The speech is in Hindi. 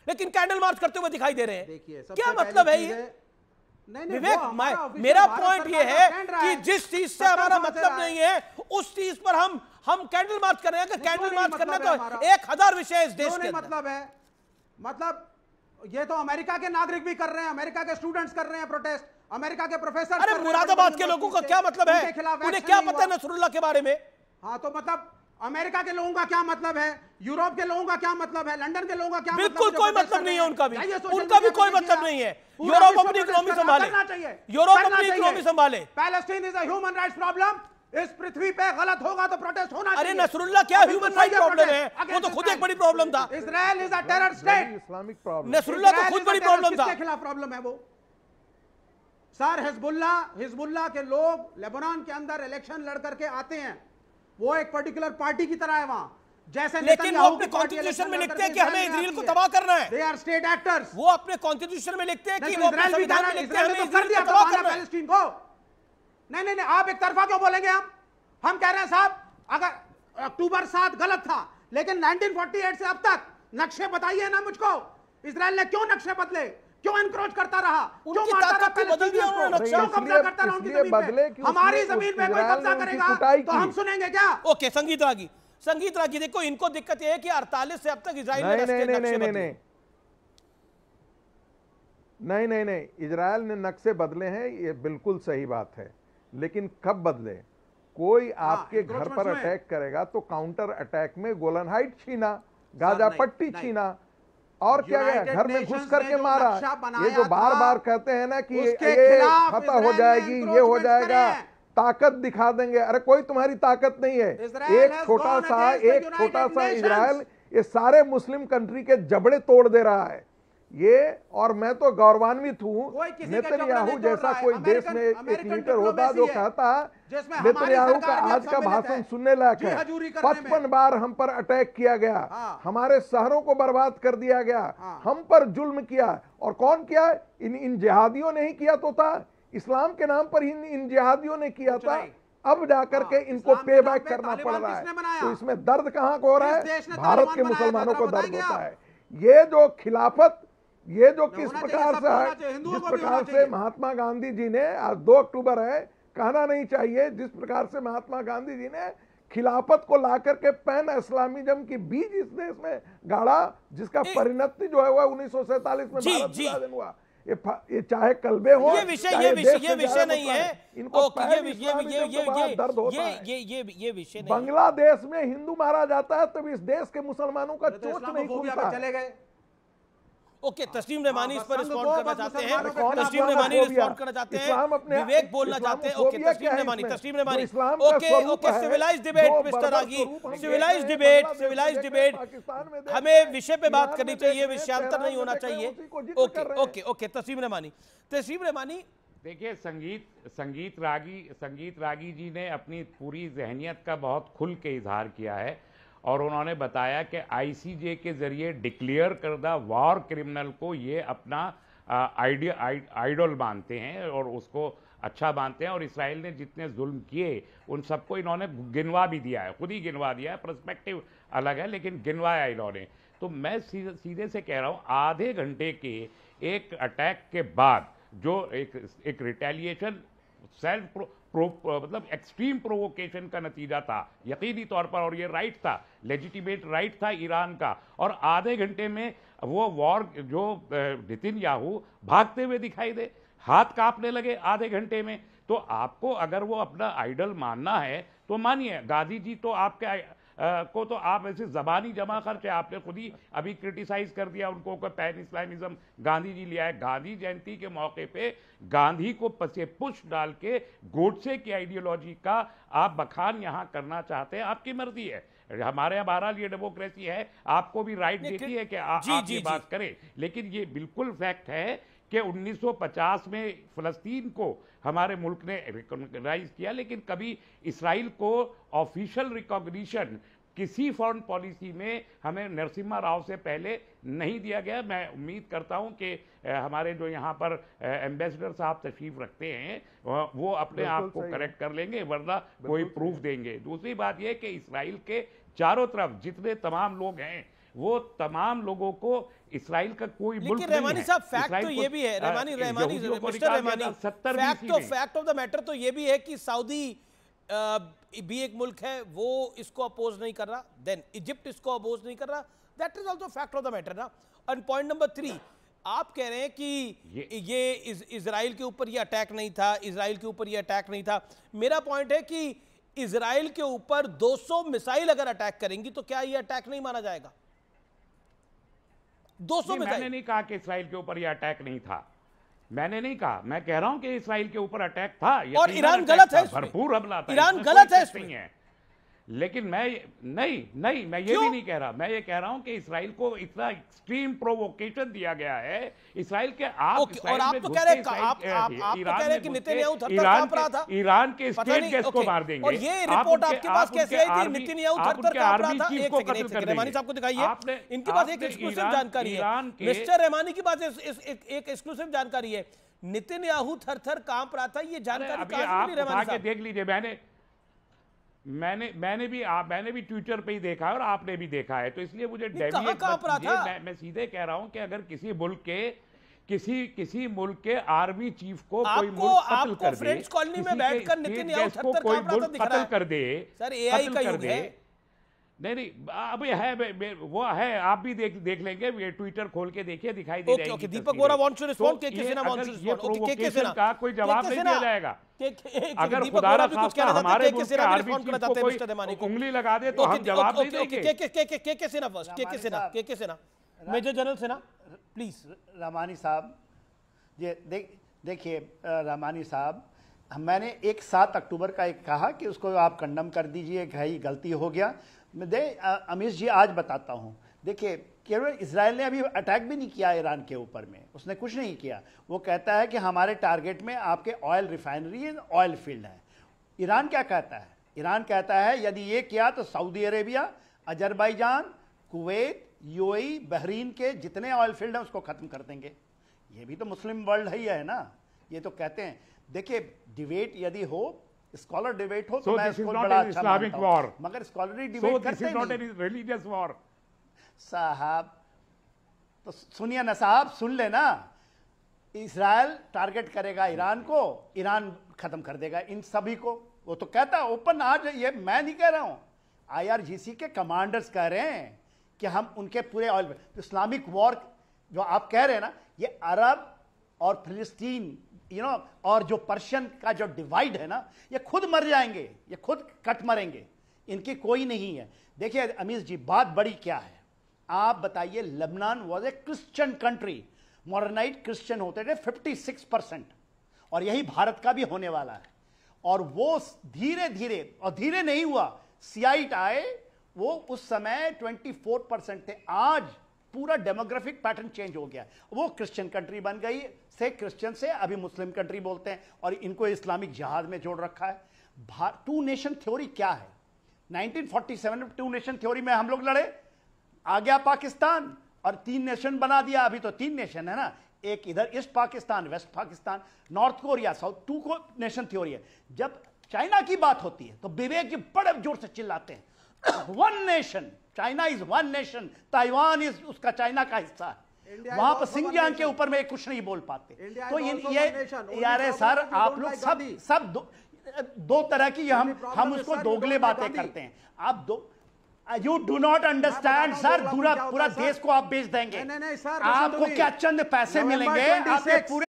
लेकिन कैंडल मार्च करते हुए दिखाई दे रहे हैं। देखिए क्या मतलब है ये? विवेक, मेरा पॉइंट ये है कि जिस चीज से हमारा मतलब नहीं है उस चीज पर हम कैंडल मार्च कर रहे हैं। कैंडल मार्च करना तो 1000 विषय है इस देश के मतलब है, मतलब ये तो अमेरिका के नागरिक भी कर रहे हैं, अमेरिका के स्टूडेंट्स कर रहे हैं प्रोटेस्ट, अमेरिका के प्रोफेसर। अरे मुरादाबाद के लोगों का क्या मतलब है? उन्हें क्या पता है नसरुल्लाह के बारे में? हाँ, तो मतलब अमेरिका के लोगों का क्या मतलब है, यूरोप के लोगों का क्या मतलब है, लंदन के लोगों का क्या मतलब? बिल्कुल कोई मतलब नहीं है उनका भी कोई मतलब नहीं है। यूरोप अपनी इकोनॉमी संभाले, यूरोप अपनी इकोनॉमी संभाले। Palestine is a human rights problem. इस पृथ्वी पे गलत होगा तो प्रोटेस्ट होना चाहिए। अरे नसरुल्लाह क्या ह्यूमन राइट प्रॉब्लम है? वो तो खुद एक बड़ी प्रॉब्लम था। Israel is a terror state, Islamic problem. Nasrallah तो खुद बड़ी प्रॉब्लम था। किसके खिलाफ प्रॉब्लम है वो? सर हिजबुल्लाह के लोग लेबनान के अंदर इलेक्शन लड़ करके आते हैं, वो एक पर्टिकुलर पार्टी की तरह है वहां। जैसे लेकिन वो अपने कॉन्स्टिट्यूशन में लिखते हैं कि हमें इजराइल को तबाह करना है। They are state actors. वो अपने कॉन्स्टिट्यूशन में लिखते हैं कि वो अपने संविधान में लिखते हैं हमें इजराइल को तबाह करना है। पैलेस्टीन को नहीं, आप एक तरफा क्यों बोलेंगे? हम कह रहे हैं साहब, अगर अक्टूबर 7 गलत था, लेकिन 1948 से अब तक नक्शे बताइए ना मुझको। इजराइल ने क्यों नक्शे बदले, क्यों एनक्रोच करता रहा, क्यों मारता रहा पैलेस्टीनियंस को, क्यों कब्जा करता रहा उनकी जमीन पे? हमारी जमीन पे कोई कब्जा करेगा तो हम सुनेंगे क्या? ओके, संगीत रागी देखो, इनको दिक्कत यह है कि 48 से अब तक इजराइल ने नहीं, इजराइल ने नक्शे बदले हैं, ये बिल्कुल सही बात है, लेकिन कब बदले? कोई आपके घर पर अटैक करेगा तो काउंटर अटैक में गोलन हाइट छीना, गाजा पट्टी छीना, और क्या गया, घर में घुस करके मारा। ये जो बार बार कहते हैं ना कि ये फतह हो जाएगी, ये हो जाएगा, ताकत दिखा देंगे। अरे कोई तुम्हारी ताकत नहीं है। एक छोटा सा इजराइल ये सारे मुस्लिम कंट्री के जबड़े तोड़ दे रहा है ये। और मैं तो गौरवान्वित हूं, नेतन्याहू जैसा कोई देश में एक लीडर होता जो कहता नेतन्याहू का आज का भाषण सुनने लायक है। 55 बार हम पर अटैक किया गया, हमारे शहरों को बर्बाद कर दिया गया, हम पर जुल्म किया। और कौन किया? इन जिहादियों ने ही किया तो था, इस्लाम के नाम पर इन जिहादियों ने किया था। अब जाकर के इनको पे बैक करना पड़ रहा है। तो इसमें दर्द कहां को हो रहा है? भारत के मुसलमानों को दर्द होता है। ये जो खिलाफत, ये जो किस प्रकार से है, जिस प्रकार से महात्मा गांधी जी ने, आज 2 अक्टूबर है, कहना नहीं चाहिए, जिस प्रकार से महात्मा गांधी जी ने खिलाफत को लाकर के पैन इस्लामिज्म की बीज इस देश में गाड़ा, जिसका परिणति जो है वह 1947 में भारत विभाजन हुआ। ये चाहे कलबे हो, ये विषय नहीं है। इनको ये विषय नहीं। बांग्लादेश में हिंदू मारा जाता है तब इस देश के मुसलमानों का चोट नहीं खुलता। चले गए। ओके, तस्लीम रहमानी इस पर रिस्पॉन्ड करना चाहते हैं। तस्लीम रहमानी रिस्पॉन्ड करना चाहते हैं, विवेक बोलना चाहते हैं। Okay, Tasleem Rahmani okay, civilised debate mister Ragi, civilised debate. हमें विषय पे बात करनी चाहिए, विषयांतर नहीं होना चाहिए। ओके, तस्लीम रहमानी देखिए, संगीत रागी जी ने अपनी पूरी जहनियत का बहुत खुल के इजहार किया है और उन्होंने बताया कि आईसीजे के जरिए डिक्लेयर करदा वॉर क्रिमिनल को ये अपना आइडल मानते हैं और उसको अच्छा मानते हैं। और इसराइल ने जितने जुल्म किए उन सबको इन्होंने गिनवा भी दिया है, खुद ही गिनवा दिया है। पर्सपेक्टिव अलग है लेकिन गिनवाया इन्होंने। तो मैं सीधे से कह रहा हूँ, आधे घंटे के एक अटैक के बाद जो एक रिटेलिएशन सेल्फ मतलब एक्सट्रीम प्रोवोकेशन का नतीजा था यकीनी तौर पर, और ये राइट था, लेजिटिमेट राइट था ईरान का। और आधे घंटे में वो वॉर जो नेतन्याहू भागते हुए दिखाई दे, हाथ कांपने लगे आधे घंटे में। तो आपको अगर वो अपना आइडल मानना है तो मानिए। गांधी जी तो आपके को तो आप ऐसे जबानी जमा खर्च है, आपने खुद ही अभी क्रिटिसाइज कर दिया उनको कि पैन इस्लामिज्म गांधी जी लिया है। गांधी जयंती के मौके पे गांधी को पसे पुश डाल के गोडसे की आइडियोलॉजी का आप बखान यहां करना चाहते हैं, आपकी मर्जी है। हमारे यहाँ बहरहाल ये डेमोक्रेसी है, आपको भी राइट देती है कि आप ये बात करें। लेकिन ये बिल्कुल फैक्ट है कि 1950 में फ़लस्तीन को हमारे मुल्क ने रिकॉग्नाइज किया, लेकिन कभी इसराइल को ऑफिशियल रिकॉग्निशन किसी फॉरेन पॉलिसी में हमें नरसिम्हा राव से पहले नहीं दिया गया। मैं उम्मीद करता हूं कि हमारे जो यहाँ पर एम्बेसडर साहब तशरीफ रखते हैं वो अपने आप को करेक्ट कर लेंगे, वरना कोई प्रूफ देंगे। दूसरी बात यह कि इसराइल के चारों तरफ जितने तमाम लोग हैं वो तमाम लोगों को इसराइल का कोई मुल्क नहीं है। रहमानी साहब, फैक्ट तो ये भी है, Rahmani mister Rahmani, fact of the matter तो ये भी है कि सऊदी भी एक मुल्क है, वो इसको अपोज नहीं कर रहा, देन इजिप्ट इसको अपोज नहीं कर रहा, that is also fact of the matter ना। और पॉइंट नंबर 3, आप कह रहे हैं कि ये इजराइल के ऊपर ये अटैक नहीं था, इजराइल के ऊपर ये अटैक नहीं था। मेरा पॉइंट है कि इजराइल के ऊपर 200 मिसाइल अगर अटैक करेंगी तो क्या ये अटैक नहीं माना जाएगा? 200 मिसाइल। मैंने नहीं कहा कि इजराइल के ऊपर ये अटैक नहीं था, मैंने नहीं कहा, मैं कह रहा हूं कि इजराइल के ऊपर अटैक था। और ईरान गलत है, भरपूर हमला था, ईरान गलत है इसमें है। लेकिन मैं नहीं मैं ये भी नहीं कह रहा, मैं ये कह रहा हूं कि इजराइल को इतना एक्सट्रीम प्रोवोकेशन दिया गया है। इजराइल के और आप तो कह रहे हैं कि नेतन्याहू थर-थर कांप रहा था, ईरान के स्टेट गेस्ट को मार देंगे। और ये रिपोर्ट आपके पास कैसे आई कि नेतन्याहू थर-थर कांप रहा था? एक सेकंड रहमानी साहब को दिखाइए, इनके पास एक एक्सक्लूसिव जानकारी है। मिस्टर रहमानी के पास एक एक्सक्लूसिव जानकारी है, नेतन्याहू थर-थर कांप रहा था। ये जानकारी कहां से मिली रहमानी साहब? देख लीजिए, मैंने भी ट्विटर पे ही देखा और आपने भी देखा है, तो इसलिए मुझे मैं सीधे कह रहा हूं कि अगर किसी मुल्क के आर्मी चीफ को कोई मुल्क कत्ल कर दे, फ्रेंच कॉलोनी में बैठकर नेतन्याहू थर-थर कोई मुल्क कत्ल कर दे, सर एआई का युग है। नहीं अब है, वो है, आप भी देख लेंगे, ट्विटर खोल के देखिए, दिखाई दे जाएगी। दीपक बोरा वांट्स टू रिस्पॉन्ड, के सेना वांट्स टू रिस्पॉन्ड, के सेना का कोई जवाब नहीं दिया जाएगा। अगर खुदा ना खास्ता हमारे मुल्क के आर्मी चीफ को कोई उंगली लगा दे तो हम जवाब नहीं देंगे। के सेना फर्स्ट, के सेना मेजर जनरल सेना प्लीज। रहमानी साहब, ये देखिए रहमानी साहब, मैंने 7 अक्टूबर का एक कहा कि उसको आप कंडम कर दीजिए, भाई गलती हो गया। अमीश जी आज बताता हूं, देखिए केवल इजराइल ने अभी अटैक भी नहीं किया ईरान के ऊपर में, उसने कुछ नहीं किया। वो कहता है कि हमारे टारगेट में आपके ऑयल रिफाइनरी, ऑयल फील्ड है। ईरान क्या कहता है? ईरान कहता है यदि ये किया तो Saudi Arabia, Azerbaijan, Kuwait, UAE, Bahrain के जितने ऑयल फील्ड हैं उसको खत्म कर देंगे। ये भी तो मुस्लिम वर्ल्ड ही है ना, ये तो कहते हैं। देखिए डिबेट यदि हो, स्कॉलर डिबेट हो तो मैं इसको बड़ा अच्छा मानता हूं, मगर स्कॉलरली डिबेट करते नहीं साहब। तो सुनिए ना साहब, सुन लेना, इजराइल टारगेट करेगा ईरान को, ईरान खत्म कर देगा इन सभी को। वो तो कहता है ओपन, आज ये मैं नहीं कह रहा हूं, IRGC के कमांडर्स कह रहे हैं कि हम उनके पूरे ऑयल, इस्लामिक वॉर जो आप कह रहे हैं ना, ये अरब और फिलिस्तीन और जो पर्शियन का जो डिवाइड है ना, ये खुद मर जाएंगे, ये खुद कट मरेंगे, इनकी कोई नहीं है। देखिए अमीश जी, बात बड़ी क्या है आप बताइए। Lebanon was a Christian country, Maronite Christian होते थे 56%, और यही भारत का भी होने वाला है। और वो धीरे धीरे, और धीरे नहीं हुआ, सियाइट आए, वो उस समय 24% थे, आज पूरा डेमोग्राफिक पैटर्न चेंज हो गया। वो क्रिश्चियन कंट्री बन गई, से क्रिश्चियन से अभी मुस्लिम कंट्री बोलते हैं, और इनको इस्लामिक जिहाद में जोड़ रखा है। 2 नेशन थ्योरी क्या है? 1947 में 2 नेशन थ्योरी में हम लोग लड़े, आ गया पाकिस्तान और 3 नेशन बना दिया। अभी तो 3 नेशन है ना, एक इधर east Pakistan, west Pakistan, north Korea, south, 2 nation theory है। जब चाइना की बात होती है तो विवेक जी बड़े जोर से चिल्लाते हैं 1 nation, China is 1 nation, Taiwan is उसका चाइना का हिस्सा है। वहां पर सिंजियांग के ऊपर में कुछ नहीं बोल पाते। तो ये यार सर, आप लोग सब दो तरह की हम उसको दोगले बातें करते हैं। आप you do not understand sir, पूरा देश को आप बेच देंगे। आपको क्या चंद पैसे मिलेंगे, आपके पूरे